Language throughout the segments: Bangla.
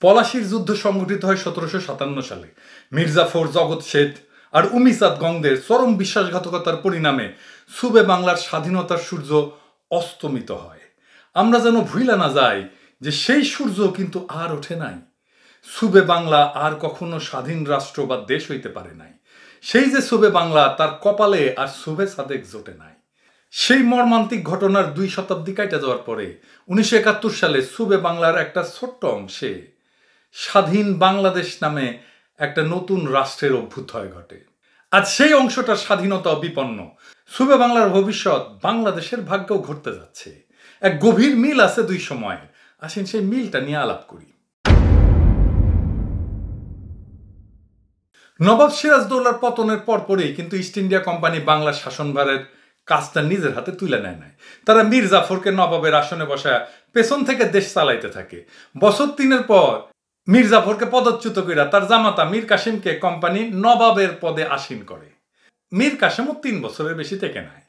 পলাশীর যুদ্ধ সংগঠিত হয় 1757 সালে। মির্জাফর, জগৎ শেঠ আর উমিচাঁদ গংদের চরম বিশ্বাসঘাতকতার পরিণামে সুবে বাংলার স্বাধীনতার সূর্য অস্তমিত হয়। আমরা যেন ভুইলা না যাই যে সেই সূর্য কিন্তু আর ওঠে নাই। সুবে বাংলা আর কখনো স্বাধীন রাষ্ট্র বা দেশ হইতে পারে নাই। সেই যে সুবে বাংলা, তার কপালে আর সুবে সাদেক জোটে নাই। সেই মর্মান্তিক ঘটনার 2 শতাব্দী কাটা যাওয়ার পরে 1971 সালে সুবে বাংলার একটা ছোট্ট অংশে স্বাধীন বাংলাদেশ নামে একটা নতুন রাষ্ট্রের অভ্যুদয় ঘটে। আজ সেই অংশটার স্বাধীনতা বিপন্ন। সুবে বাংলার ভবিষ্যৎ বাংলাদেশের ভাগ্যও ঘটতে যাচ্ছে। এক গভীর মিল আছে দুই সময়ে। আসেন সেই মিলটা নিয়ে আলাপ করি। নবাব সিরাজদৌল্লার পতনের পরপরই কিন্তু ইস্ট ইন্ডিয়া কোম্পানি বাংলার শাসনভারের কাজটা নিজের হাতে তুলে নেয় নাই। তারা মীর জাফরকে নবাবের আসনে বসায় পেছন থেকে দেশ চালাইতে থাকে। বছর 3 পর মীর জাফরকে পদচ্যুত কইরা তার জামাতা মীর কাসিমকে কোম্পানি নবাবের পদে আসীন করে। মীর কাসিমও 3 বছরের বেশি থেকে নাই।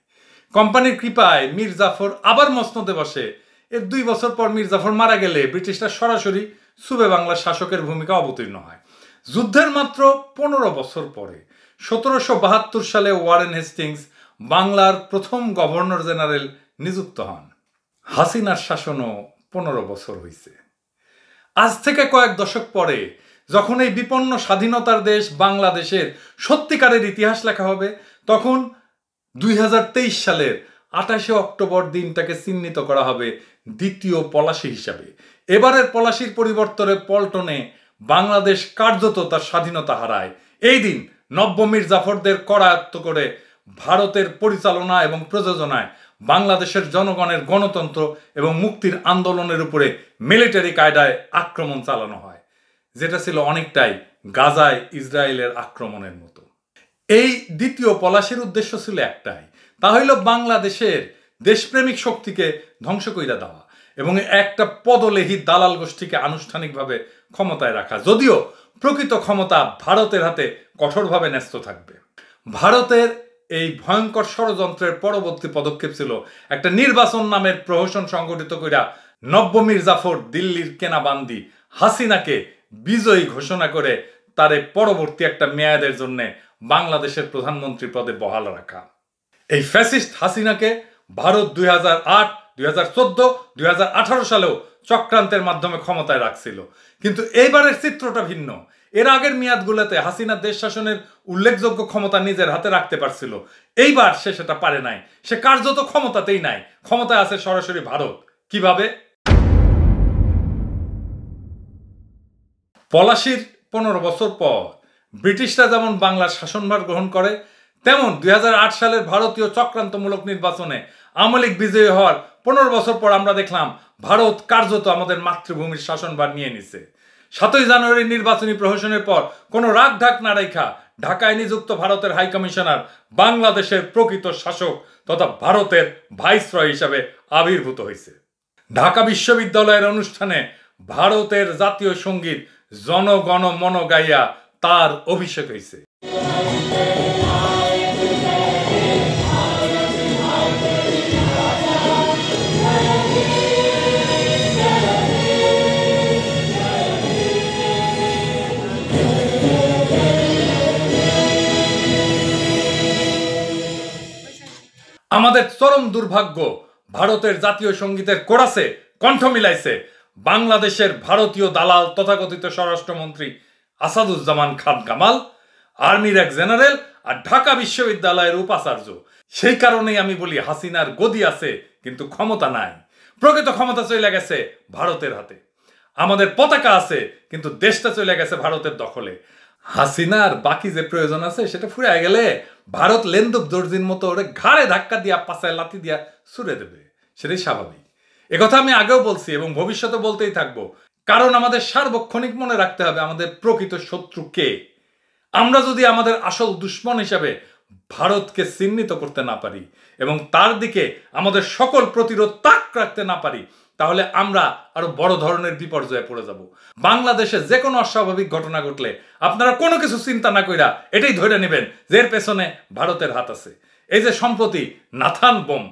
কোম্পানির কৃপায় মীর জাফর আবার মসনদে বসে। এর 2 বছর পর মীর জাফর মারা গেলে ব্রিটিশরা সরাসরি সুবে বাংলার শাসকের ভূমিকা অবতীর্ণ হয়। যুদ্ধের মাত্র 15 বছর পরে 1772 সালে ওয়ারেন হেস্টিংস বাংলার প্রথম গভর্নর জেনারেল নিযুক্ত হন। হাসিনার শাসনও 15 বছর হয়েছে। আজ থেকে কয়েক দশক পরে যখন এই বিপন্ন স্বাধীনতার দেশ বাংলাদেশের সত্যিকারের ইতিহাস লেখা হবে, তখন 2023 সালের 28 অক্টোবর দিনটাকে চিহ্নিত করা হবে দ্বিতীয় পলাশী হিসাবে। এবারের পলাশীর পরিবর্তনে পল্টনে বাংলাদেশ কার্যত তার স্বাধীনতা হারায়। এই দিন নব্য মীর জাফরদের করায়ত্ত করে ভারতের পরিচালনা এবং প্রযোজনায় বাংলাদেশের জনগণের গণতন্ত্র এবং মুক্তির আন্দোলনের উপরে মিলিটারি কায়দায় আক্রমণ চালানো হয়, যেটা ছিল অনেকটাই গাজায় ইসরায়েলের আক্রমণের মতো। এই দ্বিতীয় পলাশীর উদ্দেশ্য ছিল একটাই, তা হইল বাংলাদেশের দেশপ্রেমিক শক্তিকে ধ্বংস কইরা দেওয়া এবং একটা পদলেহী দালাল গোষ্ঠীকে আনুষ্ঠানিকভাবে ক্ষমতায় রাখা। যদিও প্রকৃত ক্ষমতা ভারতের হাতে কঠোরভাবে ন্যস্ত থাকবে। ভারতের এই ভয়ঙ্কর ষড়যন্ত্রের পরবর্তী পদক্ষেপ ছিল একটা নির্বাচন নামের প্রহসন সংগঠিত কইরা নব্য মীর জাফর দিল্লির কেনাবান্দি হাসিনাকে বিজয়ী ঘোষণা করে তারে পরবর্তী একটা মেয়াদের জন্য বাংলাদেশের প্রধানমন্ত্রী পদে বহাল রাখা। এই ফ্যাসিস্ট হাসিনাকে ভারত 2008, 2014, 2018 সালেও চক্রান্তের মাধ্যমে ক্ষমতায় রাখছিল। কিন্তু এইবারের চিত্রটা ভিন্ন। এর আগের মেয়াদগুলোতে হাসিনা দেশ শাসনের উল্লেখযোগ্য ক্ষমতা নিজের হাতে রাখতে পারছিল। এইবার সে সেটা পারে নাই। সে কার্যত ক্ষমতাতেই নাই। ক্ষমতায় আছে সরাসরি ভারত। কিভাবে? পলাশীর 15 বছর পর ব্রিটিশরা যেমন বাংলার শাসনভার গ্রহণ করে, তেমন 2008 সালের ভারতীয় চক্রান্তমূলক নির্বাচনে আওয়ামী লীগ বিজয়ী হওয়ার 15 বছর পর আমরা দেখলাম ভারত কার্যত আমাদের মাতৃভূমির শাসনভার নিয়ে নিছে। 7ই জানুয়ারি নির্বাচনী প্রহসনের পর কোনো রাগ ঢাক না রেখা ঢাকায় নিযুক্ত ভারতের হাই কমিশনার বাংলাদেশের প্রকৃত শাসক তথা ভারতের ভাইসরয় হিসাবে আবির্ভূত হয়েছে। ঢাকা বিশ্ববিদ্যালয়ের অনুষ্ঠানে ভারতের জাতীয় সঙ্গীত জন গণ মন গাইয়া তার অভিষেক হয়েছে। আমাদের চরম দুর্ভাগ্য, ভারতের জাতীয় সঙ্গীতের কোরাসে কণ্ঠ মিলাইছে বাংলাদেশের ভারতীয় দালাল তথাকথিত স্বরাষ্ট্রমন্ত্রী আসাদুজ্জামান খান কামাল, আর্মির এক জেনারেল আর ঢাকা বিশ্ববিদ্যালয়ের উপাচার্য। সেই কারণেই আমি বলি হাসিনার গদি আছে কিন্তু ক্ষমতা নাই। প্রকৃত ক্ষমতা চলে গেছে ভারতের হাতে। আমাদের পতাকা আছে কিন্তু দেশটা চলে গেছে ভারতের দখলে। হাসিনার বাকি যে প্রয়োজন আছে সেটা ফুরিয়ে গেলে ভারত লেন্দুক দর্জির মতো ওরে ঘাড়ে ধাক্কা দিয়া পাছায় লাথি দিয়া ছুড়ে দেবে। সেটাই স্বাভাবিক। একথা আমি আগেও বলছি এবং ভবিষ্যতে বলতেই থাকবো, কারণ আমাদের সার্বক্ষণিক মনে রাখতে হবে আমাদের প্রকৃত শত্রু কে। আমরা যদি আমাদের আসল দুশ্মন হিসাবে ভারতকে চিহ্নিত করতে না পারি এবং তার দিকে আমাদের সকল প্রতিরোধ তাক রাখতে না পারি, তাহলে আমরা আরো বড় ধরনের বিপর্যয়ে পড়ে যাব। বাংলাদেশে যে কোনো অস্বাভাবিক ঘটনা ঘটলে আপনারা কোনো কিছু চিন্তা না কইরা এটাই ধরে নেবেন যে এর পেছনে ভারতের হাত আছে। এই যে সম্প্রতি নাথান বোম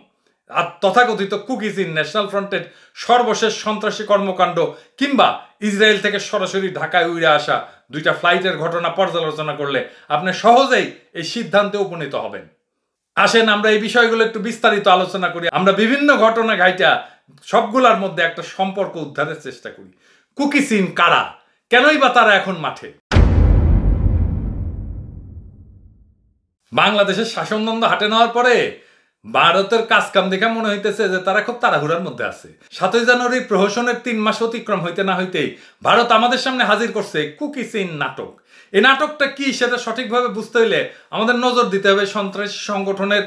আর তথাকথিত কুকি চীন ন্যাশনাল ফ্রন্টের সর্বশেষ সন্ত্রাসী কর্মকাণ্ড কিংবা ইসরায়েল থেকে সরাসরি ঢাকায় উড়ে আসা 2টা ফ্লাইটের ঘটনা পর্যালোচনা করলে আপনি সহজেই এই সিদ্ধান্তে উপনীত হবেন। আসেন আমরা এই বিষয়গুলো একটু বিস্তারিত আলোচনা করি। আমরা বিভিন্ন ঘটনা ঘাইটা সবগুলোর মধ্যে একটা সম্পর্ক উদ্ধারের চেষ্টা করি। কুকি চীন কারা, কেনই বা তারা এখন মাঠে? বাংলাদেশের শাসনদ্বন্দ্ব হাটে নেওয়ার পরে ভারতের কাজকাম দেখে মনে হইতেছে যে তারা খুব তাড়াহুড়ার মধ্যে আছে। 7ই জানুয়ারির প্রহসনের 3 মাস অতিক্রম হইতে না হইতেই ভারত আমাদের সামনে হাজির করছে কুকি চীন নাটক। এই নাটকটা কি সেটা সঠিকভাবে বুঝতে হইলে আমাদের নজর দিতে হবে সন্ত্রাসী সংগঠনের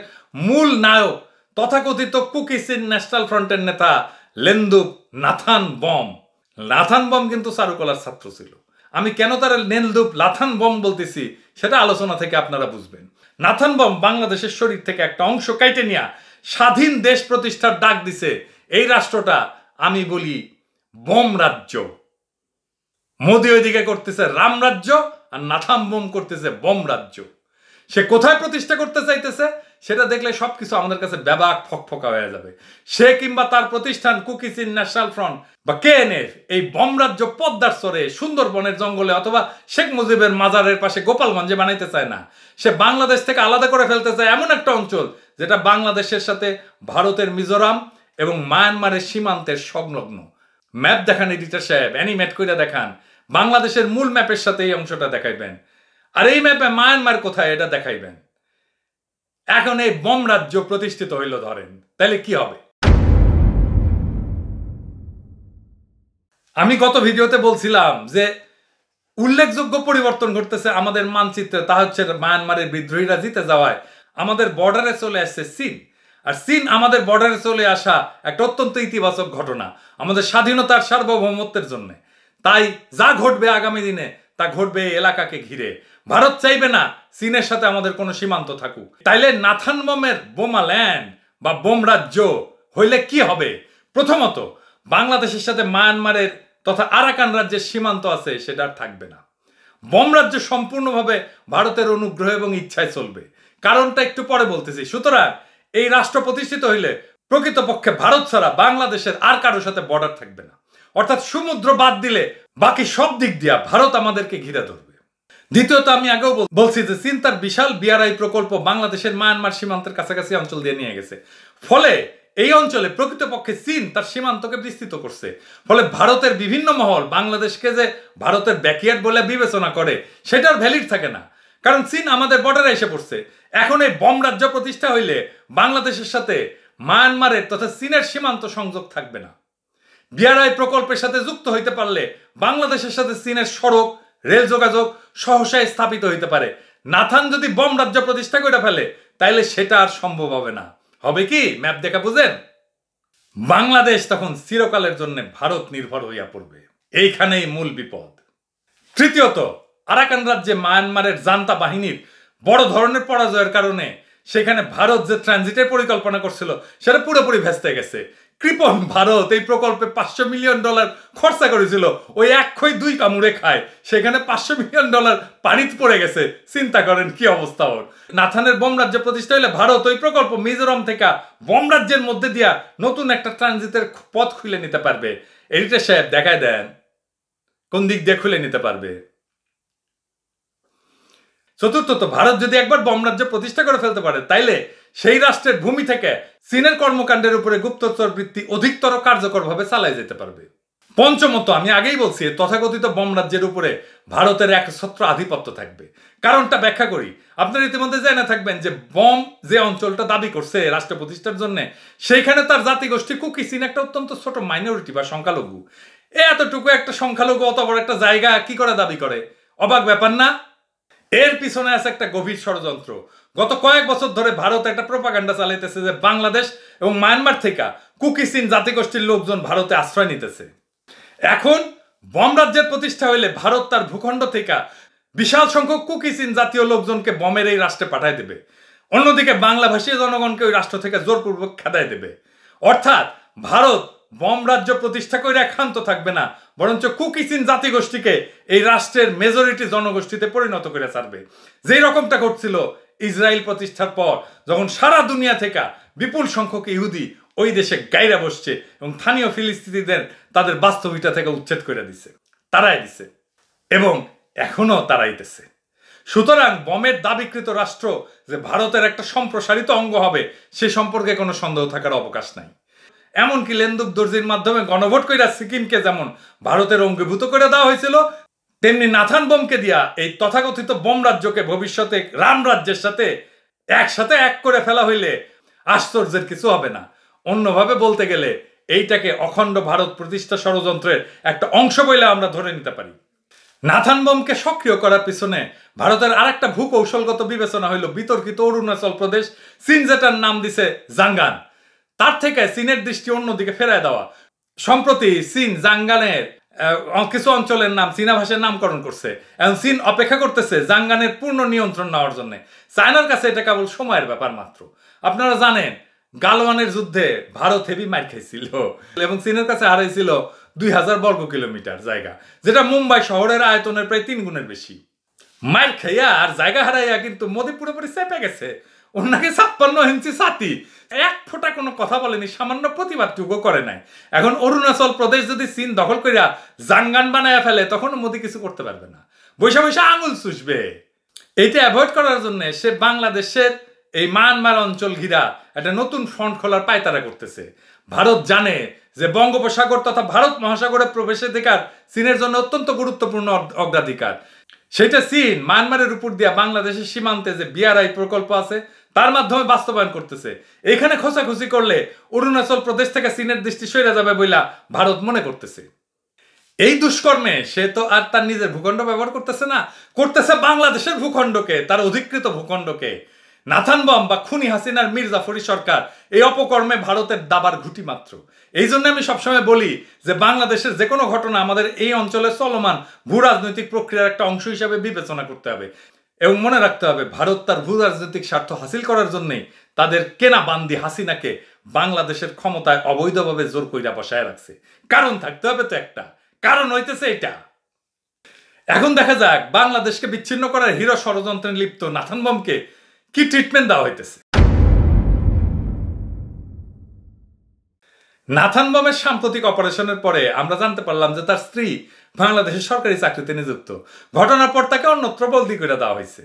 মূল নায়ক তথাকথিত কুকি চীন ন্যাশনাল ফ্রন্টের নেতা লেন্দুক নাথান বম। নাথান বম কিন্তু চারুকলার ছাত্র ছিল। আমি কেন তার লেন্দুক নাথান বম বলতেছি সেটা আলোচনা থেকে আপনারা বুঝবেন। নাথান বম বাংলাদেশের শরীর থেকে একটা অংশ কাইটে নিয়ে স্বাধীন দেশ প্রতিষ্ঠার ডাক দিছে। এই রাষ্ট্রটা আমি বলি বম রাজ্য। মোদি ওইদিকে করতেছে রাম রাজ্য আর নাথান বম করতেছে বম রাজ্য। সে কোথায় প্রতিষ্ঠা করতে চাইতেছে সেটা দেখলে সবকিছু আমাদের কাছে ব্যাপক ফকফকা হয়ে যাবে। সে কিংবা তার প্রতিষ্ঠান কুকি চীন ন্যাশনাল ফ্রন্ট বা কেএনএফ এই বম রাজ্য পদ্মার চরে, সুন্দরবনের জঙ্গলে অথবা শেখ মুজিবের মাজারের পাশে গোপালগঞ্জে বানাইতে চায় না। সে বাংলাদেশ থেকে আলাদা করে ফেলতে চায় এমন একটা অঞ্চল যেটা বাংলাদেশের সাথে ভারতের মিজোরাম এবং মায়ানমারের সীমান্তের সংলগ্ন। ম্যাপ দেখান এডিটর সাহেব, অ্যানিমেট করে দেখান। বাংলাদেশের মূল ম্যাপের সাথে এই অংশটা দেখাইবেন, আর এই ম্যাপে মায়ানমার কোথায় এটা দেখাইবেন। এখন এই বম রাজ্য প্রতিষ্ঠিত হইল ধরেন, তাহলে কি হবে? আমি গত ভিডিওতে বলছিলাম যে উল্লেখযোগ্য পরিবর্তন ঘটতেছে আমাদের মানচিত্রে, তা হচ্ছে মায়ানমারের বিদ্রোহীরা জিতে যাওয়ায় আমাদের বর্ডারে চলে আসছে চীন। আর চীন আমাদের বর্ডারে চলে আসা একটা অত্যন্ত ইতিবাচক ঘটনা আমাদের স্বাধীনতার সার্বভৌমত্বের জন্য। তাই যা ঘটবে আগামী দিনে তা ঘটবে এই এলাকাকে ঘিরে। ভারত চাইবে না চীনের সাথে আমাদের কোনো সীমান্ত থাকুক। তাইলে নাথান বমের বোমা ল্যান্ড বা বোম রাজ্য হইলে কি হবে? প্রথমত, বাংলাদেশের সাথে মায়ানমারের তথা আরাকান রাজ্যের সীমান্ত আছে সেটা আর থাকবে না। বম রাজ্য সম্পূর্ণভাবে ভারতের অনুগ্রহ এবং ইচ্ছায় চলবে। কারণটা একটু পরে বলতেছি। সুতরাং এই রাষ্ট্র প্রতিষ্ঠিত হইলে প্রকৃতপক্ষে ভারত ছাড়া বাংলাদেশের আর কারোর সাথে বর্ডার থাকবে না। অর্থাৎ সমুদ্র বাদ দিলে বাকি সব দিক দিয়া ভারত আমাদেরকে ঘিরে ধরবে। দ্বিতীয়ত, আমি আগেও বলছি যে চীন তার বিশাল বিআরআই প্রকল্প বাংলাদেশের মায়ানমার সীমান্তের কাছাকাছি অঞ্চল দিয়ে নিয়ে গেছে। ফলে এই অঞ্চলে প্রকৃতপক্ষে চীন তার সীমান্তকে বিস্তৃত করছে। ফলে ভারতের বিভিন্ন মহল বাংলাদেশকে যে ভারতের ব্যাকইয়ার্ড বলে বিবেচনা করে সেটার ভ্যালিড থাকে না, কারণ চীন আমাদের বর্ডারে এসে পড়ছে। এখন এই বম রাজ্য প্রতিষ্ঠা হইলে বাংলাদেশের সাথে মায়ানমারের তথা চীনের সীমান্ত সংযোগ থাকবে না। বিআরআই প্রকল্পের সাথে যুক্ত হইতে পারলে বাংলাদেশের সাথে চীনের সড়ক, রেল যোগাযোগ সহসায় স্থাপিত হইতে পারে। নাথান যদি বম রাজ্য প্রতিষ্ঠা করে ফেলে তাইলে সেটা আর সম্ভব হবে না। হবে কি? ম্যাপ দেখা বুঝেন? বাংলাদেশ তখন চিরকালের জন্য ভারত নির্ভর হইয়া পড়বে। এইখানেই মূল বিপদ। তৃতীয়ত, আরাকান রাজ্যে মায়ানমারের জান্তা বাহিনীর বড় ধরনের পরাজয়ের কারণে সেখানে ভারত যে ট্রানজিটের পরিকল্পনা করছিল সেটা পুরোপুরি ভেস্তে গেছে। কৃপণ ভারত এই প্রকল্পে $500 মিলিয়ন খরচা করেছিল, ওই এক খই দুই কামড়ে খায়। সেখানে $500 মিলিয়ন পানিতে পড়ে গেছে। চিন্তা করেন কি অবস্থা ওর। নাথানের বম রাজ্য প্রতিষ্ঠা হলে ভারত ওই প্রকল্প মিজোরাম থেকে বম রাজ্যের মধ্যে দিয়া নতুন একটা ট্রানজিটের পথ খুলে নিতে পারবে। এডিটর সাহেব দেখায় দেন কোন দিক দিয়ে খুলে নিতে পারবে। চতুর্থত, ভারত যদি একবার বম রাজ্য প্রতিষ্ঠা করে ফেলতে পারে তাইলে সেই রাষ্ট্রের ভূমি থেকে চীনের কর্মকাণ্ডের উপরে গুপ্তচর বৃত্তি অধিকতর কার্যকরভাবে চালাই যেতে পারবে। পঞ্চমত, আমি আগেই বলছি তথাকথিত বম রাজ্যের উপরে ভারতের একছত্র আধিপত্য থাকবে। কারণটা ব্যাখ্যা করি। আপনারা ইতিমধ্যে জেনে থাকবেন যে বম যে অঞ্চলটা দাবি করছে রাষ্ট্র প্রতিষ্ঠার জন্য, সেইখানে তার জাতিগোষ্ঠী কুকি চীন একটা অত্যন্ত ছোট মাইনরিটি বা সংখ্যালঘু। এতটুকু একটা সংখ্যালঘু অত বড় একটা জায়গা কি করে দাবি করে? অবাক ব্যাপার না? এর পিছনে আছে একটা গভীর ষড়যন্ত্র। গত কয়েক বছর ধরে ভারত একটা প্রোপাগান্ডা চালাইতেছে যে বাংলাদেশ এবং মায়ানমার থেকে কুকি চীন জাতিগোষ্ঠীর লোকজন ভারতে আশ্রয় নিতেছে। এখন বম রাজ্যের প্রতিষ্ঠা হইলে ভারত তার ভূখণ্ড থেকে বিশাল সংখ্যক কুকি চীন জাতীয় লোকজনকে বমের এই রাষ্ট্রে পাঠায় দেবে। অন্যদিকে বাংলাভাষী জনগণকে ওই রাষ্ট্র থেকে জোরপূর্বক খেদায় দেবে। অর্থাৎ ভারত বম রাজ্য প্রতিষ্ঠা করে ক্ষান্ত থাকবে না, বরঞ্চ কুকি চীন জাতিগোষ্ঠীকে এই রাষ্ট্রের মেজরিটি জনগোষ্ঠীতে পরিণত করে ছাড়বে। যেই রকমটা ঘটছিল ইসরায়েল প্রতিষ্ঠার পর যখন সারা দুনিয়া থেকে বিপুল সংখ্যক ইহুদি ওই দেশে গাইরা বসছে এবং স্থানীয় ফিলিস্তিনিদের তাদের বাস্তবিকতা থেকে উচ্ছেদ করে দিছে, তারাই দিছে এবং এখনো তারাইতেছে। সুতরাং বমের দাবিকৃত রাষ্ট্র যে ভারতের একটা সম্প্রসারিত অঙ্গ হবে সে সম্পর্কে কোনো সন্দেহ থাকার অবকাশ নাই। এমনকি লেন্দুক দর্জির মাধ্যমে গণভোট কইরা সিকিমকে যেমন ভারতের অঙ্গীভূত করে দেওয়া হয়েছিল, তেমনি নাথান বোমকে দিয়া এই তথাকথিত বোম রাজ্যকে ভবিষ্যতে রাম রাজ্যের সাথে একসাথে এক করে ফেলা হইলে আশ্চর্যের কিছু হবে না। অন্যভাবে বলতে গেলে এইটাকে অখণ্ড ভারত প্রতিষ্ঠা ষড়যন্ত্রের একটা অংশ বলে আমরা ধরে নিতে পারি। নাথান বোমকে সক্রিয় করার পিছনে ভারতের আরেকটা ভূকৌশলগত বিবেচনা হইল বিতর্কিত অরুণাচল প্রদেশ, চীন যেটার নাম দিছে জাঙ্গান, তার থেকে চীনের দৃষ্টি অন্যদিকে ফেরায় দেওয়া। সম্প্রতি চীন জাঙ্গানের কিছু অঞ্চলের নাম চীনা ভাষায় নামকরণ করছে এবং চীন অপেক্ষা করতেছে জাঙ্গানের পূর্ণ নিয়ন্ত্রণ নেওয়ার জন্য। চায়নার কাছে এটা কেবল সময়ের ব্যাপার মাত্র। আপনারা জানেন গালওয়ানের যুদ্ধে ভারত হেভি মার খাইছিল এবং চীনের কাছে হারাইছিল 2000 বর্গ কিলোমিটার জায়গা, যেটা মুম্বাই শহরের আয়তনের প্রায় 3 গুণের বেশি। মার খাইয়া আর জায়গা হারাইয়া কিন্তু মোদি পুরোপুরি চেপে গেছে। ওনাকে 56 ইঞ্চি ছাতি, এক ফোঁটা কোনো কথা বলেনি, সামান্য প্রতিবাদটুকু করে নাই। এখন অরুণাচল প্রদেশ যদি চীন দখল করিয়া জাঙ্গান বানায় ফেলে তখন মোদি কিছু করতে পারবে না, বৈশা বৈশা আঙুল চুষবে। এইটা অ্যাভয়েড করার জন্য সে বাংলাদেশের এই মায়ানমার অঞ্চল ঘিরা একটা নতুন ফ্রন্ট খোলার পায়তারা করতেছে। ভারত জানে যে বঙ্গোপসাগর তথা ভারত মহাসাগরের প্রবেশাধিকার চীনের জন্য অত্যন্ত গুরুত্বপূর্ণ অগ্রাধিকার। সেটা চীন মায়ানমারের উপর দিয়া বাংলাদেশের সীমান্তে যে বিআরআই প্রকল্প আছে তার মাধ্যমে বাস্তবায়ন করতেছে। এখানে খোঁচাখুচি করলে অরুণাচল প্রদেশ থেকে চীনের দৃষ্টি সরে যাবে বইলা ভারত মনে করতেছে। এই দুষ্কর্মে সে তো আর তার নিজের ভূখণ্ড ব্যবহার করতেছে না, করতেছে বাংলাদেশের ভূখণ্ডকে, তার অধিকৃত ভূখণ্ডকে। নাথান বম বা খুনি হাসিনার মীর জাফরি সরকার এই অপকর্মে ভারতের দাবার ঘুঁটি মাত্র। এই জন্য আমি সবসময় বলি যে বাংলাদেশের যে কোনো ঘটনা আমাদের এই অঞ্চলে চলমান ভূ রাজনৈতিক প্রক্রিয়ার একটা অংশ হিসাবে বিবেচনা করতে হবে এবং মনে রাখতে হবে ভারত তার ভূ রাজনৈতিক স্বার্থ হাসিল করার জন্যই তাদের কেনা বান্দি হাসিনাকে বাংলাদেশের ক্ষমতায় অবৈধভাবে জোর কইরা বসায় রাখছে। কারণ থাকতে হবে তো একটা, কারণ হইতেছে এটা। এখন দেখা যাক বাংলাদেশকে বিচ্ছিন্ন করার হিরো ষড়যন্ত্রে লিপ্ত নাথান বমকে কি ট্রিটমেন্ট দেওয়া হইতেছে। নাথান বমের সাম্প্রতিক অপারেশনের পরে আমরা জানতে পারলাম যে তার স্ত্রী বাংলাদেশের সরকারি চাকরিতে নিযুক্ত। ঘটনার পর তাকে অন্যত্র বদলি করে দেওয়া হয়েছে।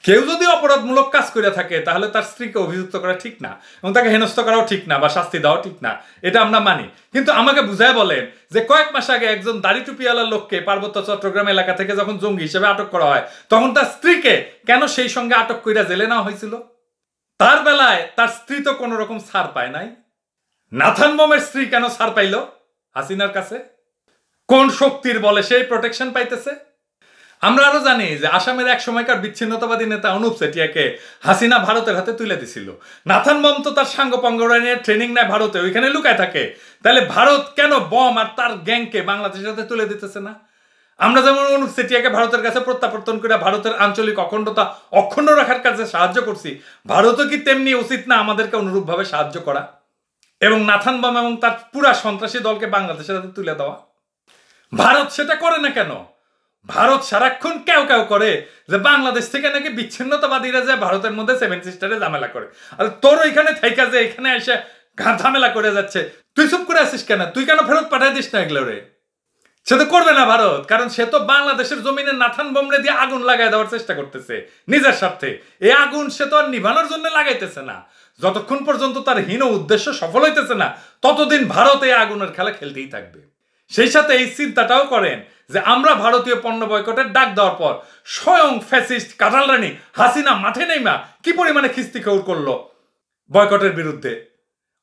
কেউ যদি অপরাধমূলক কাজ করে থাকে তাহলে তার স্ত্রীকে অভিযুক্ত করা ঠিক না এবং তাকে হেনস্থ করাও ঠিক না বা শাস্তি দেওয়া ঠিক না, এটা আমরা মানি। কিন্তু আমাকে বুঝায় বলেন যে কয়েক মাস আগে একজন দাড়ি টুপিওয়ালার লোককে পার্বত্য চট্টগ্রাম এলাকা থেকে যখন জঙ্গি হিসেবে আটক করা হয় তখন তার স্ত্রীকে কেন সেই সঙ্গে আটক কইরা জেলে নেওয়া হয়েছিল? তার বেলায় তার স্ত্রী তো কোনো রকম ছাড় পায় নাই। নাথান বমের স্ত্রী কেন ছাড় পাইল হাসিনার কাছে? কোন শক্তির বলে সেই প্রোটেকশন পাইতেছে? আমরা আরো জানি যে আসামের এক সময়কার বিচ্ছিন্নতাবাদী নেতা অনুপ চেটিয়াকে হাসিনা ভারতের হাতে তুলে দিছিল। নাথান বম তো তার সাঙ্গপাঙ্গরা নিয়ে ট্রেনিং নেয় ভারতে, ওইখানে লুকায় থাকে। তাহলে ভারত কেন বম আর তার গ্যাংকে বাংলাদেশের হাতে তুলে দিতেছে না? আমরা যেমন অনুপ চেটিয়াকে ভারতের কাছে প্রত্যাবর্তন করে ভারতের আঞ্চলিক অখণ্ডতা অক্ষুণ্ণ রাখার কাজে সাহায্য করছি, ভারতও কি তেমনি উচিত না আমাদেরকে অনুরূপভাবে সাহায্য করা এবং নাথান বম এবং তার পুরা সন্ত্রাসী দলকে বাংলাদেশের হাতে তুলে দেওয়া? ভারত সেটা করে না কেন? ভারত সারাক্ষণ কেউ কেউ করে যে বাংলাদেশ থেকে নাকি বিচ্ছিন্নতাবাদীরা যে ভারতের মধ্যে 7 সিস্টারে ঝামেলা করে। আর তোর ওইখানে থাইকা যে এখানে এসে ঝামেলা করে যাচ্ছে, তুই চুপ করে আছিস কেন? তুই কেন ফেরত পাঠাই দিস না এগুলো রে? সে তো করবে না ভারত, কারণ সে তো বাংলাদেশের জমিনে নাথান বমরে দিয়ে আগুন লাগাই দেওয়ার চেষ্টা করতেছে নিজের স্বার্থে। এই আগুন সে তো আর নিভানোর জন্য লাগাইতেছে না। যতক্ষণ পর্যন্ত তার হীন উদ্দেশ্য সফল হইতেছে না ততদিন ভারত এই আগুনের খেলা খেলতেই থাকবে। সেই সাথে এই চিন্তাটাও করেন যে আমরা ভারতীয় পণ্য বয়কটের ডাক দেওয়ার পর স্বয়ং ফ্যাসিস্ট কাঁঠাল রানী হাসিনা মাঠে নেইমা কি পরিমাণে খিস্তি খৌর করলো বয়কটের বিরুদ্ধে,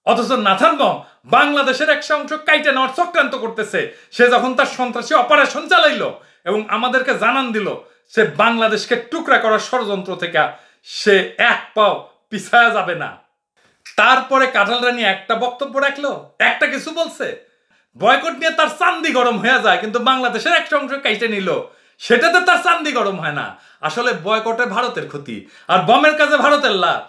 অথচ নাথান বম বাংলাদেশের একটা অংশ কাইটে নেওয়ার চক্রান্ত করতেছে। সে যখন তার সন্ত্রাসী অপারেশন চালাইলো এবং আমাদেরকে জানান দিল সে বাংলাদেশকে টুকরা করার ষড়যন্ত্র থেকে সে এক পাও পিছায়া যাবে না, তারপরে কাঁঠাল রানী একটা বক্তব্য রাখলো, একটা কিছু বলছে, বয়কট নিয়ে তার চান্দি গরম হয়ে যায়, কিন্তু বাংলাদেশের একটা অংশ কাইটে নিল সেটাতে তার চান্দি গরম হয় না। আসলে বয়কটে ভারতের ক্ষতি আর বমের কাজে ভারতের লাভ।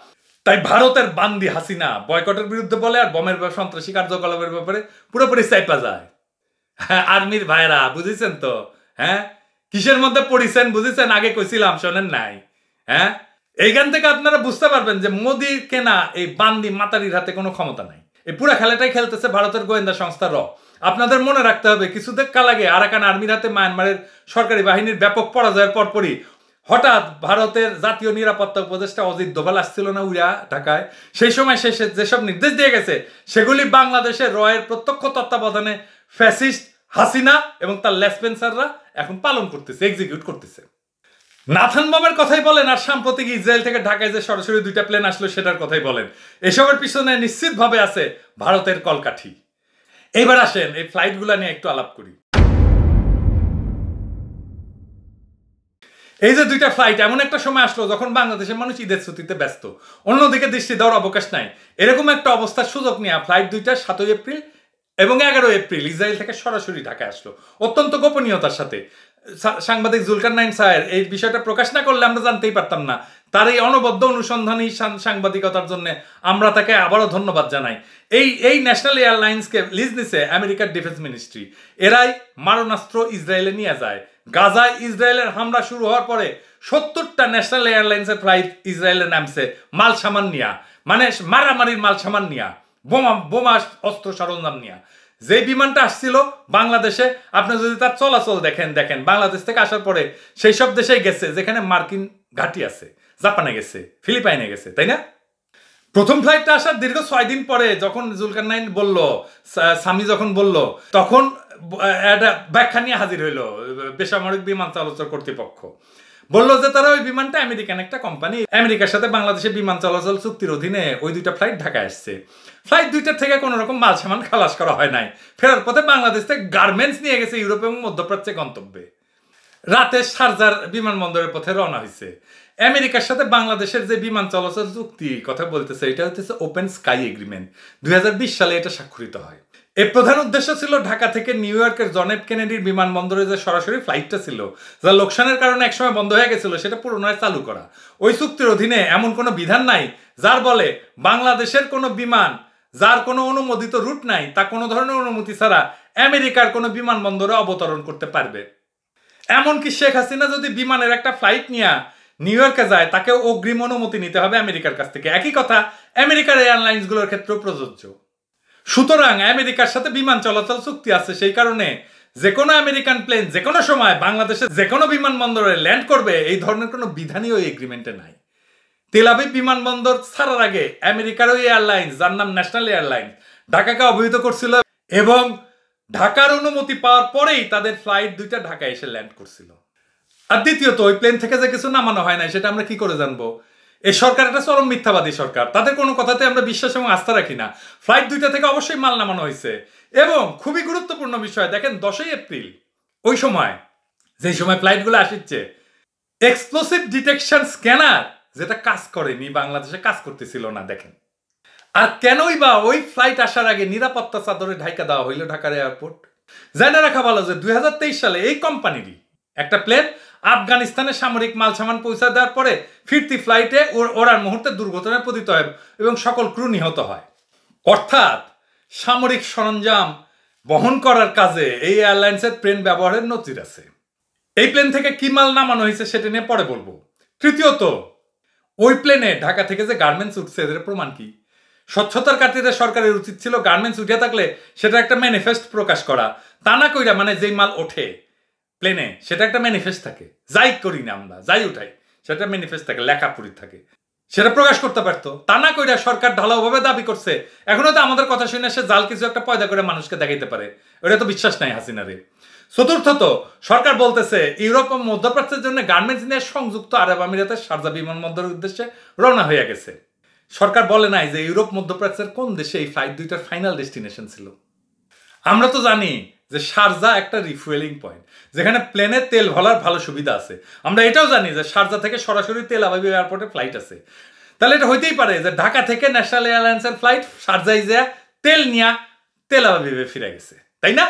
তাই ভারতের বান্দি হাসিনা বয়কটের বিরুদ্ধে বলে আর বমের সন্ত্রাসী কার্যকলাপের ব্যাপারে পুরোপুরি চাইপা যায়। হ্যাঁ আর্মির ভাইরা বুঝেছেন তো? হ্যাঁ কিসের মধ্যে পড়িছেন বুঝেছেন? আগে কইছিলাম শোনেন নাই? হ্যাঁ এইখান থেকে আপনারা বুঝতে পারবেন যে মোদির কেনা এই বান্দি মাতারির হাতে কোনো ক্ষমতা নাই। এই পুরা খেলাটাই খেলতেছে ভারতের গোয়েন্দা সংস্থা র। আপনাদের মনে রাখতে হবে কিছুদিন কাল আগে আরাকান আর্মির হাতে মায়ানমারের সরকারি বাহিনীর ব্যাপক পরাজয়ের পরপরই হঠাৎ ভারতের জাতীয় নিরাপত্তা উপদেষ্টা অজিত দোভাল আসছিল না উড়া ঢাকায়। সেই সময় শেষে যেসব নির্দেশ দিয়ে গেছে সেগুলি বাংলাদেশের রয়ের প্রত্যক্ষ তত্ত্বাবধানে ফ্যাসিস্ট হাসিনা এবং তার লেসপেন্সাররা এখন পালন করতেছে, এক্সিকিউট করতেছে। নাথান বমের কথাই বলেন আর সাম্প্রতিক ইসরায়েল থেকে ঢাকায় যে সরাসরি 2টা প্লেন আসলো সেটার কথাই বলেন, এসবের পিছনে নিশ্চিতভাবে আছে ভারতের কলকাঠি। এবার আসেন এই ফ্লাইটগুলো নিয়ে একটু আলাপ করি। এই যে 2টা ফ্লাইট এমন একটা সময় আসলো যখন বাংলাদেশের মানুষ ঈদের ছুটিতে ব্যস্ত, অন্যদিকে দৃষ্টি দেওয়ার অবকাশ নাই। এরকম একটা অবস্থার সুযোগ নিয়ে ফ্লাইট 2টা 7 এপ্রিল এবং 11 এপ্রিল ইসরায়েল থেকে সরাসরি ঢাকায় আসলো অত্যন্ত গোপনীয়তার সাথে। সাংবাদিক জুলকারনাইন স্যার এই বিষয়টা প্রকাশ না করলে আমরা জানতেই পারতাম না। তার এই অনবদ্য অনুসন্ধানী সাংবাদিকতার জন্য আমরা তাকে আবারও ধন্যবাদ জানাই। এই ন্যাশনাল এয়ারলাইন্সকে লিজ নিছে আমেরিকার ডিফেন্স মিনিস্ট্রি। এরাই মারণাস্ত্র ইসরায়েলে নিয়ে যায়। গাজায় ইসরায়েলের হামলা শুরু হওয়ার পরে 70টা ন্যাশনাল এয়ারলাইন্সের ফ্লাইট ইসরায়েলে নামছে মাল সামান নিয়া, মানে মারামারির মাল সামান নিয়া, বোমা অস্ত্র সরঞ্জাম নিয়া। যে বিমানটা আসছিল বাংলাদেশে আপনি যদি তার চলাচল দেখেন বাংলাদেশ থেকে আসার পরে সেই সব দেশেই গেছে যেখানে মার্কিন ঘাঁটি আছে, জাপানে গেছে, ফিলিপাইনে গেছে, তাই না? প্রথম ফ্লাইটটা আসার দীর্ঘ 6 দিন পরে যখন জুলকারনাইন বলল, সামি যখন বলল, তখন একটা ব্যাখ্যা নিয়ে হাজির হইল বেসামরিক বিমান চলাচল কর্তৃপক্ষ। বললো যে তারা ওই বিমানটা আমেরিকান একটা কোম্পানি, আমেরিকার সাথে বাংলাদেশের বিমান চলাচল চুক্তির অধীনে ওই 2টা ফ্লাইট ঢাকায় আসছে। ফ্লাইট 2টার থেকে কোনো রকম মাল সামান খালাস করা হয় নাই। ফেরার পথে বাংলাদেশ থেকে গার্মেন্টস নিয়ে গেছে ইউরোপ এবং মধ্যপ্রাচ্যে গন্তব্যে। রাতে শারজার বিমানবন্দরের পথে রওনা হয়েছে। আমেরিকার সাথে বাংলাদেশের যে বিমান চলাচল চুক্তি কথা বলতেছে এটা হচ্ছে ওপেন স্কাই এগ্রিমেন্ট। 2020 সালে এটা স্বাক্ষরিত হয়। এর প্রধান উদ্দেশ্য ছিল ঢাকা থেকে নিউ ইয়র্কের জন এফ কেনেডির বিমানবন্দরে যে সরাসরি ফ্লাইটটা ছিল যা লোকসানের কারণে একসময় বন্ধ হয়ে গেছিল সেটা পুনরায় চালু করা। ওই চুক্তির অধীনে এমন কোনো বিধান নাই যার বলে বাংলাদেশের কোনো বিমান যার কোনো অনুমোদিত রুট নাই তা কোনো ধরনের অনুমতি ছাড়া আমেরিকার কোনো বিমানবন্দরে অবতরণ করতে পারবে। এমনকি শেখ হাসিনা যদি বিমানের একটা ফ্লাইট নিয়ে নিউ ইয়র্কে যায় তাকে অগ্রিম অনুমতি নিতে হবে আমেরিকার কাছ থেকে। একই কথা আমেরিকার এয়ারলাইন্সগুলোর ক্ষেত্রেও প্রযোজ্য। সুতরাং আমেরিকার সাথে বিমান চলাচল চুক্তি আছে, সেই কারণে যে কোনো আমেরিকান প্লেন যে কোনো সময় বাংলাদেশের যে কোনো বিমানবন্দরে ল্যান্ড করবে এই ধরনের কোনো বিধানই ওই এগ্রিমেন্টে নাই। তেল আবিব বিমানবন্দর ছাড়ার আগে আমেরিকার ওই এয়ারলাইন্স যার নাম ন্যাশনাল এয়ারলাইন্স ঢাকাকে অবহিত করছিল এবং ঢাকার অনুমতি পাওয়ার পরেই তাদের ফ্লাইট 2টা ঢাকায় এসে ল্যান্ড করছিল। আর দ্বিতীয়ত ওই প্লেন থেকে যে কিছু নামানো হয় নাই সেটা আমরা কি করে জানবো? এই সরকার একটা চরম মিথ্যাবাদী সরকার, তাদের কোনো কথাতে আমরা বিশ্বাস এবং আস্থা রাখি না। ফ্লাইট 2টা থেকে অবশ্যই মাল নামানো হয়েছে এবং খুবই গুরুত্বপূর্ণ বিষয় দেখেন 10 এপ্রিল ওই সময় যেই সময় ফ্লাইটগুলো আসছে এক্সপ্লোসিভ ডিটেকশন স্ক্যানার যেটা কাজ করেনি বাংলাদেশে কাজ করতেছিল না। দেখেন আর কেনই বা ওই ফ্লাইট আসার আগে নিরাপত্তা চাদরে ঢাকা দেওয়া হইল ঢাকার এয়ারপোর্ট? জানা রাখা ভালো যে 2023 সালে এই কোম্পানিরই একটা প্লেন আফগানিস্তানে সামরিক মাল সামান পৌঁছা দেওয়ার পরে ফিরতি ফ্লাইটে ওড়ার মুহূর্তে দুর্ঘটনায় পতিত হয় এবং সকল ক্রু নিহত হয়। অর্থাৎ সামরিক সরঞ্জাম বহন করার কাজে এই এয়ারলাইন্সের প্লেন ব্যবহারের নজির আছে। এই প্লেন থেকে কি মাল নামানো হয়েছে সেটা নিয়ে পরে বলবো। তৃতীয়ত ওই প্লেনে ঢাকা থেকে যে গার্মেন্টস উঠছে এদের প্রমাণ কি? স্বচ্ছতার খাতিরে সরকারের উচিত ছিল গার্মেন্টস উঠে থাকলে সেটা একটা ম্যানিফেস্ট প্রকাশ করা, তা না কইরা মানে যেই মাল ওঠে প্লেনে সেটা একটা ম্যানিফেস্ট থাকে, যাই করি না আমরা যাই উঠাই সেটা ম্যানিফেস্ট থাকে, লেখাপুরি থাকে, সেটা প্রকাশ করতে পারতো। তা না কইরা সরকার ঢালাওভাবে দাবি করছে এখনো তো আমাদের কথা শুনে সে জাল কিছু একটা পয়দা করে মানুষকে দেখাইতে পারে, ওটা তো বিশ্বাস নাই হাসিনারে। চতুর্থত সরকার বলতেছে ইউরোপ ও মধ্যপ্রাচ্যের জন্য গার্মেন্টস নিয়ে সংযুক্ত আরব আমিরাতের শারজা বিমানবন্দরের উদ্দেশ্যে রওনা হয়ে গেছে। সরকার বলে নাই যে ইউরোপ মধ্যপ্রাচ্যের কোন দেশে এই ফ্লাইট 2টার ফাইনাল ডেস্টিনেশন ছিল। আমরা তো জানি যে শারজা একটা রিফুয়েলিং পয়েন্ট যেখানে প্লেনের তেল ভরার ভালো সুবিধা আছে। আমরা এটাও জানি যে শারজা থেকে সরাসরি তেল আবিব এয়ারপোর্টে ফ্লাইট আছে। তাহলে এটা হইতেই পারে যে ঢাকা থেকে ন্যাশনাল এয়ারলাইন্সের ফ্লাইট শারজায় যা তেল নিয়ে তেল আবিবে ফিরে গেছে, তাই না?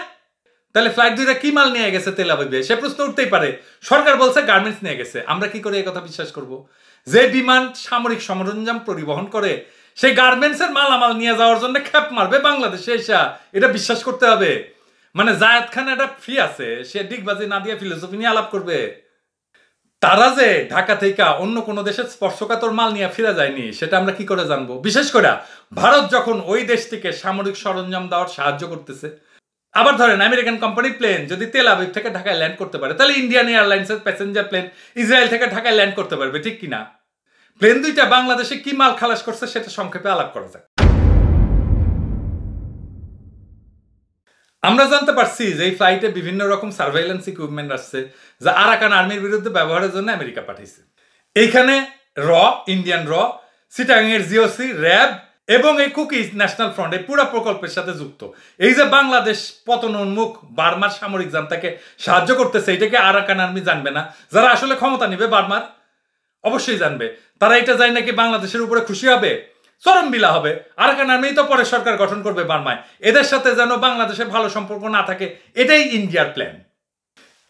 তাহলে ফ্লাইট 2টা কি মাল নিয়ে গেছে তেল আবিবে? সে প্রশ্ন উঠতেই পারে। সরকার বলছে গার্মেন্টস নিয়ে গেছে, আমরা কি করে এই কথা বিশ্বাস করব? যে বিমান সামরিক সরঞ্জাম পরিবহন করে সেই গার্মেন্টসের মালামাল নিয়ে যাওয়ার জন্য খ্যাপ মারবে বাংলাদেশে এসা, এটা বিশ্বাস করতে হবে? মানে জায়েদ খান এটা ফ্রি আছে, সে ডিগবাজি না দিয়ে ফিলোসফি নিয়ে আলাপ করবে? তারা যে ঢাকা থেকে অন্য কোনো দেশের স্পর্শকাতর মাল নিয়ে ফিরে যায়নি সেটা আমরা কি করে জানবো? বিশেষ করে ভারত যখন ওই দেশটিকে সামরিক সরঞ্জাম দেওয়ার সাহায্য করতেছে। আবার ধরেন আমেরিকান কোম্পানি প্লেন যদি তেল আবিব থেকে ঢাকায় ল্যান্ড করতে পারে, তাহলে ইন্ডিয়ান এয়ারলাইন্সের প্যাসেঞ্জার প্লেন ইসরায়েল থেকে ঢাকায় ল্যান্ড করতে পারবে, ঠিক কিনা? প্লেন দুইটা বাংলাদেশে কি মাল খালাস করছে সেটা সংক্ষেপে আলাপ করা যাক। আমরা জানতে পারছি যে এই ফ্লাইটে বিভিন্ন রকম সার্ভেইলেন্স ইকুইপমেন্ট আসছে যা আরাকান আর্মির বিরুদ্ধে ব্যবহারের জন্য আমেরিকা পাঠিয়েছে। এইখানে ইন্ডিয়ান চিটাগাং এর জিওসি, র্যাব এবং এই কুকিজ ন্যাশনাল ফ্রন্ট এই পুরো প্রকল্পের সাথে যুক্ত। এই যে বাংলাদেশ পতনোন্মুখ বার্মার সামরিক জান্তাকে সাহায্য করতেছে, এটাকে আরাকান আর্মি জানবে না? যারা আসলে ক্ষমতা নিবে বার্মার অবশ্যই জানবে। তারা এটা জানে নাকি বাংলাদেশের উপরে খুশি হবে, চরম বিলা হবে। আরাকান আর্মি তো পরে সরকার গঠন করবে বার্মায়, এদের সাথে যেন বাংলাদেশের ভালো সম্পর্ক না থাকে, এটাই ইন্ডিয়ার প্ল্যান।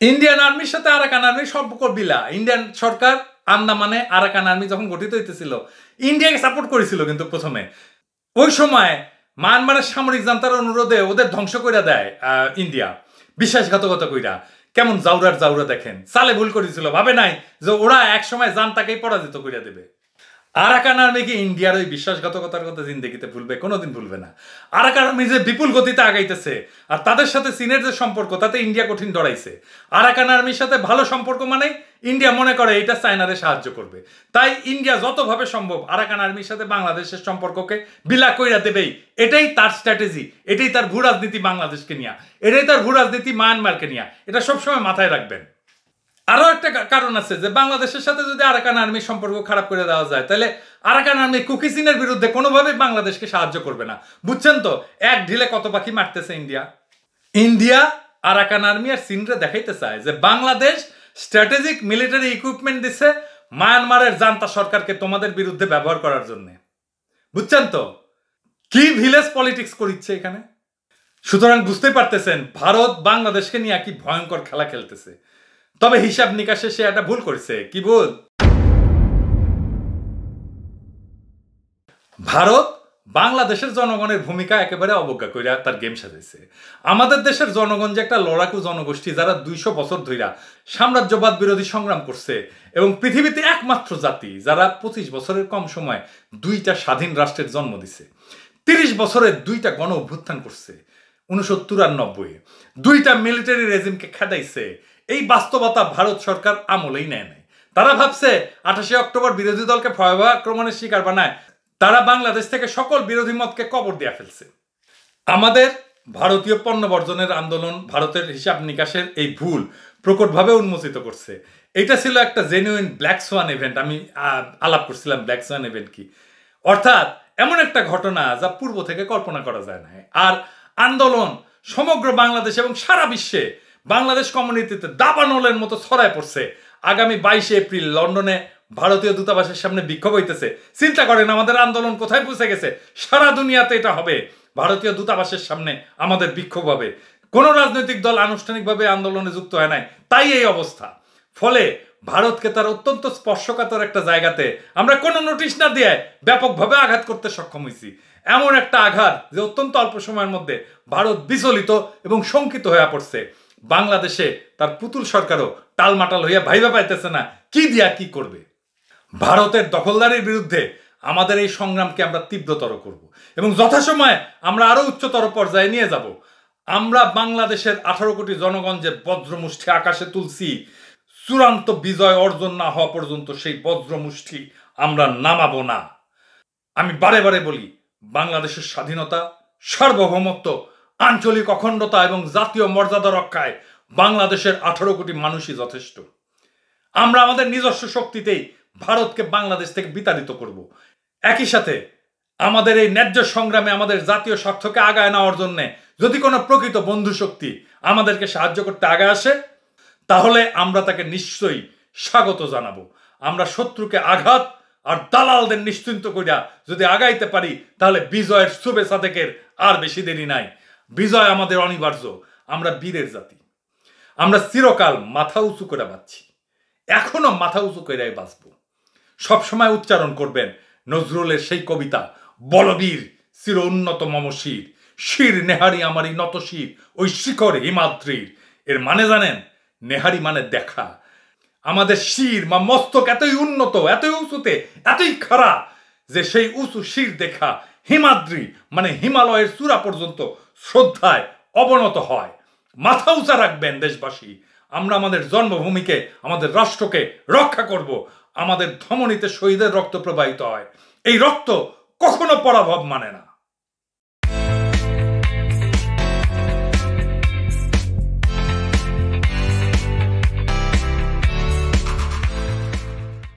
ইন্ডিয়ান আর্মির সাথে আরাকান আর্মির সম্পর্ক বিলা। ইন্ডিয়ান সরকার আন্দামানে আরাকান আর্মি যখন গঠিত হইতেছিল ইন্ডিয়াকে সাপোর্ট করেছিল, কিন্তু প্রথমে ওই সময় মায়ানমারের সামরিক জান্তার অনুরোধে ওদের ধ্বংস করে দেয় ইন্ডিয়া, বিশ্বাসঘাতকতা কইরা। কেমন জাউরা দেখেন, সালে ভুল করেছিল, ভাবে নাই যে ওরা একসময় জান্তাকেই পরাজিত করে দেবে। আরাকান আর্মি কি ইন্ডিয়ার ওই বিশ্বাসঘাতকতার কথা জিন্দেগিতে ভুলবে? কোনোদিন ভুলবে না। আরাকান আর্মি যে বিপুল গতিতে আগাইতেছে আর তাদের সাথে চীনের যে সম্পর্ক, তাতে ইন্ডিয়া কঠিন ডরাইছে। আরাকান আর্মির সাথে ভালো সম্পর্ক মানে ইন্ডিয়া মনে করে এটা চায়নারে সাহায্য করবে, তাই ইন্ডিয়া যতভাবে সম্ভব আরাকান আর্মির সাথে বাংলাদেশের সম্পর্ককে বিলা কইরা দেবেই। এটাই তার স্ট্র্যাটেজি, এটাই তার ভূ রাজনীতি বাংলাদেশকে নিয়ে, এটাই তার ভূ রাজনীতি মায়ানমারকে নিয়ে। এটা সবসময় মাথায় রাখবেন। আরো একটা কারণ আছে যে বাংলাদেশের সাথে যদি আরাকান আর্মির সম্পর্ক খারাপ করে দেওয়া যায়, তাহলে আরাকান আর্মি কুকি চীনের বিরুদ্ধে কোনোভাবেই বাংলাদেশকে সাহায্য করবে না। বুঝছেন তো এক ঢিলে কত পাখি মারতেছে ইন্ডিয়া। আরাকান আর্মি আর চীনরে দেখাইতে চায় যে বাংলাদেশ স্ট্র্যাটেজিক মিলিটারি ইকুইপমেন্ট দিচ্ছে মায়ানমারের জান্তা সরকারকে তোমাদের বিরুদ্ধে ব্যবহার করার জন্য। বুঝছেন তো কি ভিলেজ পলিটিক্স করিচ্ছে এখানে? সুতরাং বুঝতেই পারতেছেন ভারত বাংলাদেশকে নিয়ে কি ভয়ঙ্কর খেলা খেলতেছে। তবে হিসাব নিকাশে সে একটা ভুল করেছে। কি ভুল? ভারত বাংলাদেশের জনগণের ভূমিকা একেবারে অবজ্ঞা কইরা তার গেম সাজাইছে। আমাদের দেশের জনগণ যে একটা লড়াকু জনগোষ্ঠী যারা 200 বছর ধইরা সাম্রাজ্যবাদ বিরোধী সংগ্রাম করছে এবং পৃথিবীতে একমাত্র জাতি যারা 25 বছরের কম সময় 2টা স্বাধীন রাষ্ট্রের জন্ম দিছে, 30 বছরে 2টা গণ অভ্যুত্থান করছে, 1993 2টা মিলিটারি রেজিমকে খেদাইছে। এই বাস্তবতা ভারত সরকার আমলেই নেয় নাই। তারা ভাবছে 28 অক্টোবর বিরোধী দলকে ভয়াবহ আক্রমণের শিকার বানায় তারা বাংলাদেশ থেকে সকল বিরোধী মতকে কবর দিয়া ফেলছে। আমাদের ভারতীয় পণ্য বর্জনের আন্দোলন ভারতের হিসাব নিকাশের এই ভুল প্রকটভাবে উন্মোচিত করছে। এটা ছিল একটা জেনুইন ব্ল্যাক সোয়ান ইভেন্ট। আমি আলাপ করছিলাম ব্ল্যাক সোয়ান ইভেন্ট কি, অর্থাৎ এমন একটা ঘটনা যা পূর্ব থেকে কল্পনা করা যায় না। আর আন্দোলন সমগ্র বাংলাদেশ এবং সারা বিশ্বে বাংলাদেশ কমিউনিটিতে দাবানলের মতো ছড়ায় পড়ছে। আগামী 22 এপ্রিল লন্ডনে ভারতীয় দূতাবাসের সামনে বিক্ষোভ হইতেছে। চিন্তা করেন আমাদের আন্দোলন কোথায় পৌঁছে গেছে। সারা দুনিয়াতে এটা হবে, ভারতীয় দূতাবাসের সামনে আমাদের বিক্ষোভ হবে। কোনো রাজনৈতিক দল আনুষ্ঠানিকভাবে আন্দোলনে যুক্ত হয় নাই, তাই এই অবস্থা। ফলে ভারতকে তার অত্যন্ত স্পর্শকাতর একটা জায়গাতে আমরা কোনো নোটিশ না দিয়ে ব্যাপকভাবে আঘাত করতে সক্ষম হয়েছি। এমন একটা আঘাত যে অত্যন্ত অল্প সময়ের মধ্যে ভারত বিচলিত এবং শঙ্কিত হয়ে পড়ছে। বাংলাদেশে তার পুতুল সরকারও টালমাটাল হইয়া ভাইবা পাইতেছে না কি দিয়া কি করবে। ভারতের দখলদারির বিরুদ্ধে আমাদের এই সংগ্রামকে আমরা তীব্রতর করব এবং যথাসময়ে আমরা আরো উচ্চতর পর্যায়ে নিয়ে যাব। আমরা বাংলাদেশের 18 কোটি জনগণ যে বজ্রমুষ্টি আকাশে তুলছি, চূড়ান্ত বিজয় অর্জন না হওয়া পর্যন্ত সেই বজ্রমুষ্টি আমরা নামাবো না। আমি বারে বারে বলি, বাংলাদেশের স্বাধীনতা, সার্বভৌমত্ব, আঞ্চলিক অখণ্ডতা এবং জাতীয় মর্যাদা রক্ষায় বাংলাদেশের 18 কোটি মানুষই যথেষ্ট। আমরা আমাদের নিজস্ব শক্তিতেই ভারতকে বাংলাদেশ থেকে বিতাড়িত করব। একই সাথে আমাদের এই ন্যায্য সংগ্রামে আমাদের জাতীয় স্বার্থকে আগায় নেওয়ার জন্য যদি কোনো প্রকৃত বন্ধু শক্তি আমাদেরকে সাহায্য করতে আগে আসে, তাহলে আমরা তাকে নিশ্চয়ই স্বাগত জানাবো। আমরা শত্রুকে আঘাত আর দালালদের নিশ্চিন্ত করিয়া যদি আগাইতে পারি, তাহলে বিজয়ের শুভে সাদেকের আর বেশি দেরি নাই। বিজয় আমাদের অনিবার্য। আমরা বীরের জাতি, আমরা চিরকাল মাথা উঁচু করে বাঁচছি, এখনো মাথা উঁচু করে বাঁচবো। সবসময় উচ্চারণ করবেন নজরুলের সেই কবিতা, বলবীর চির উন্নত মমশির, শির নেহারি আমারই নত শির ওই শিখর হিমাদ্রির। এর মানে জানেন? নেহারি মানে দেখা। আমাদের শির বা মস্তক এতই উন্নত, এতই উঁচুতে, এতই খাড়া যে সেই উঁচু শির দেখা হিমাদ্রি মানে হিমালয়ের চূড়া পর্যন্ত শ্রদ্ধায় অবনত হয়। মাথা উঁচা রাখবেন দেশবাসী। আমরা আমাদের জন্মভূমিকে, আমাদের রাষ্ট্রকে রক্ষা করব। আমাদের ধমনীতে শহীদের রক্ত প্রবাহিত হয়, এই রক্ত কখনো পরাভব মানে না।